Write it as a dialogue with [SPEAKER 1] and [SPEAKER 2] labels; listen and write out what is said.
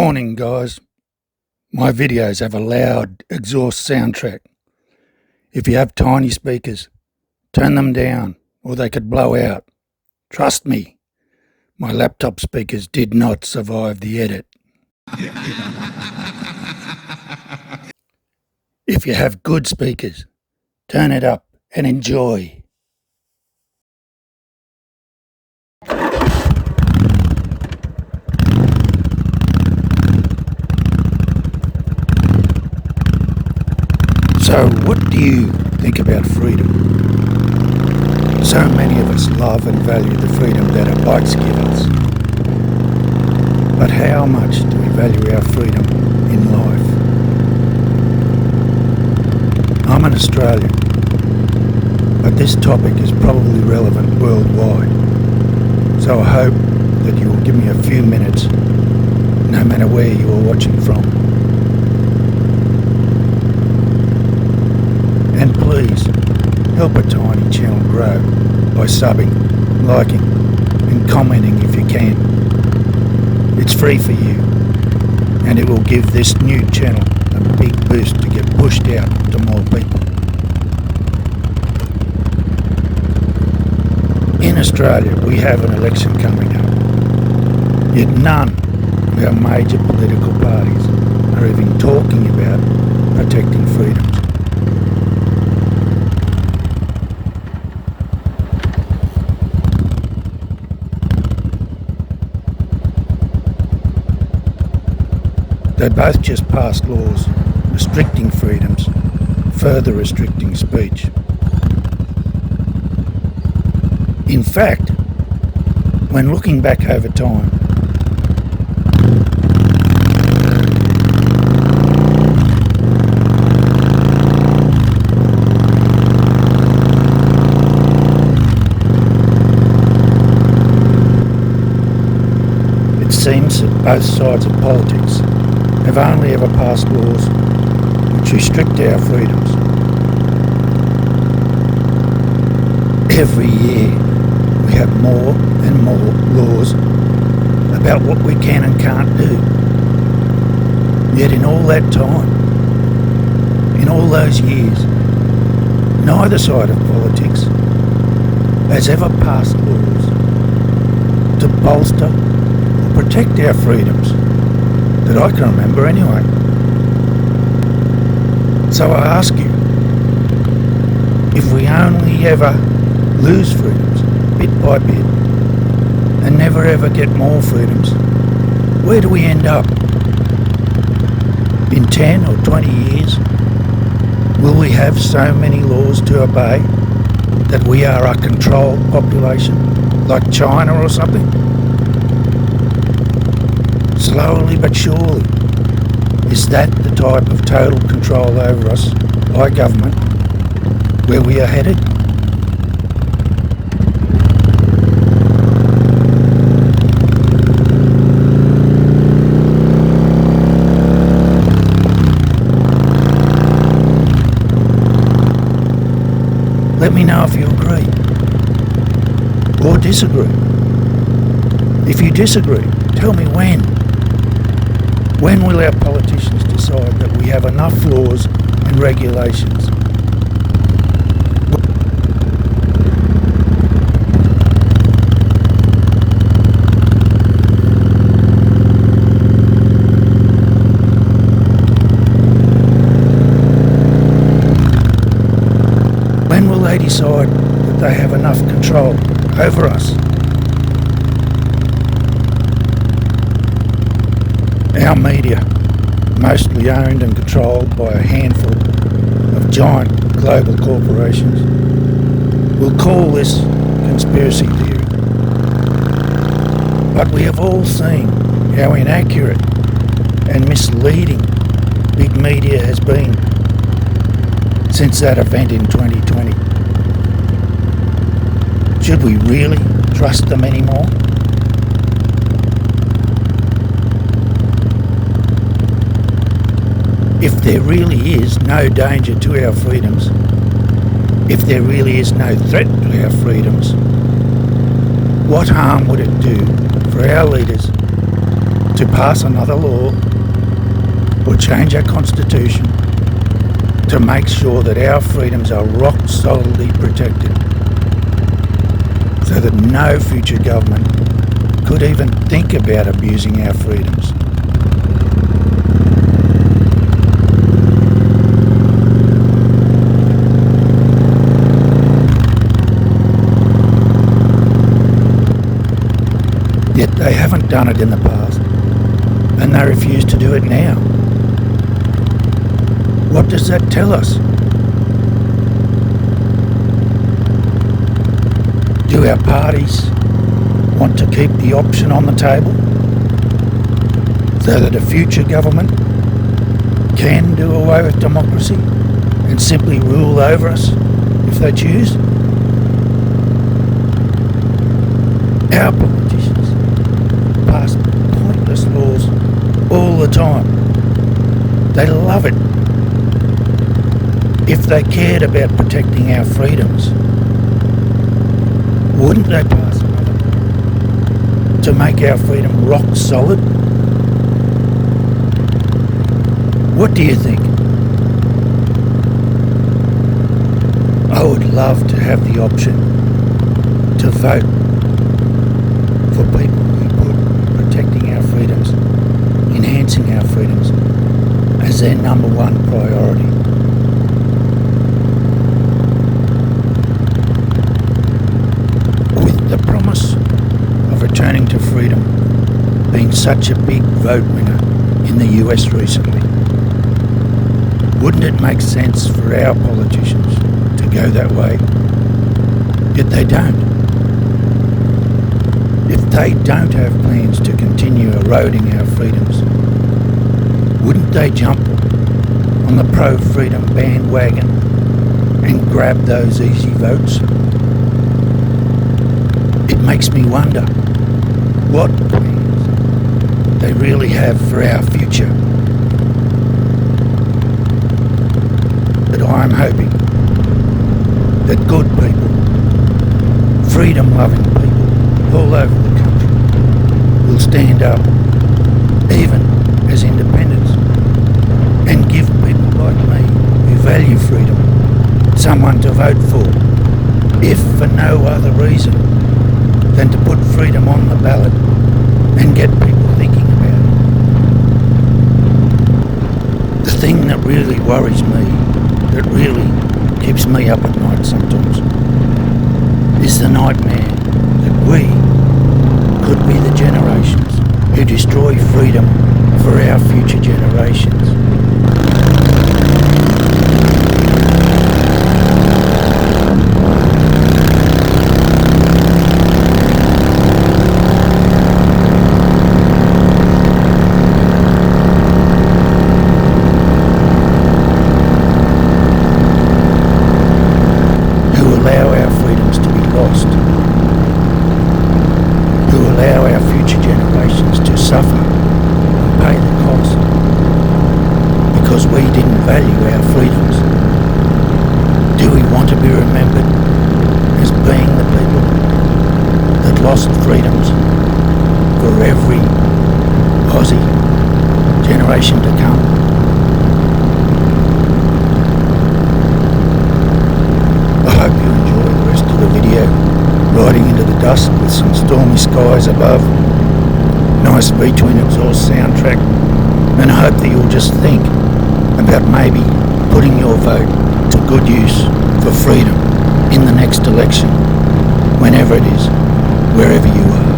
[SPEAKER 1] Warning guys, my videos have a loud exhaust soundtrack. If you have tiny speakers, turn them down or they could blow out. Trust me, my laptop speakers did not survive the edit. If you have good speakers, turn it up and enjoy. So what do you think about freedom? So many of us love and value the freedom that our bikes give us. But how much do we value our freedom in life? I'm an Australian, but this topic is probably relevant worldwide. So I hope that you will give me a few minutes, no matter where you are watching from. And please, help a tiny channel grow by subbing, liking and commenting if you can. It's free for you and it will give this new channel a big boost to get pushed out to more people. In Australia we have an election coming up, yet none of our major political parties are even talking about protecting freedoms. They both just passed laws restricting freedoms, further restricting speech. In fact, when looking back over time, it seems that both sides of politics have only ever passed laws which restrict our freedoms. Every year we have more and more laws about what we can and can't do. Yet in all that time, in all those years, neither side of politics has ever passed laws to bolster or protect our freedoms that I can remember anyway. So I ask you, if we only ever lose freedoms bit by bit and never ever get more freedoms, where do we end up? In 10 or 20 years, will we have so many laws to obey that we are a controlled population, like China or something? Slowly but surely, is that the type of total control over us by government where we are headed? Let me know if you agree or disagree. If you disagree, tell me when. When will our politicians decide that we have enough laws and regulations? When will they decide that they have enough control over us? Our media, mostly owned and controlled by a handful of giant global corporations, will call this conspiracy theory. But we have all seen how inaccurate and misleading big media has been since that event in 2020. Should we really trust them anymore? If there really is no danger to our freedoms, if there really is no threat to our freedoms, what harm would it do for our leaders to pass another law or change our constitution to make sure that our freedoms are rock solidly protected, so that no future government could even think about abusing our freedoms. Yet they haven't done it in the past, and they refuse to do it now. What does that tell us? Do our parties want to keep the option on the table so that a future government can do away with democracy and simply rule over us if they choose? Our politicians pass pointless laws all the time. They love it. If they cared about protecting our freedoms, wouldn't they pass another law to make our freedom rock solid? What do you think? I would love to have the option to vote for people who put protecting our freedoms, enhancing our freedoms, as their number one priority. With the promise of returning to freedom being such a big vote winner in the US recently, wouldn't it make sense for our politicians to go that way? Yet they don't. If they don't have plans to continue eroding our freedoms, wouldn't they jump on the pro-freedom bandwagon and grab those easy votes? It makes me wonder what plans they really have for our future. But I'm hoping that good people, freedom-loving people all over the country will stand up, even as independents, and give people like me who value freedom someone to vote for, if for no other reason than to put freedom on the ballot and get people thinking about it. The thing that really worries me, that really keeps me up at night sometimes, is the nightmare that we could be the generations who destroy freedom for our future generations. Who allow our freedoms to be lost, who allow our future generations to suffer and pay the cost because we didn't value our freedoms. Do we want to be remembered as being the people that lost freedoms for every Aussie generation to come? I hope you enjoy the rest of the video, riding into the dusk with some stormy skies above, nice V-twin exhaust soundtrack, and I hope that you'll just think about maybe putting your vote to good use for freedom in the next election, whenever it is, wherever you are.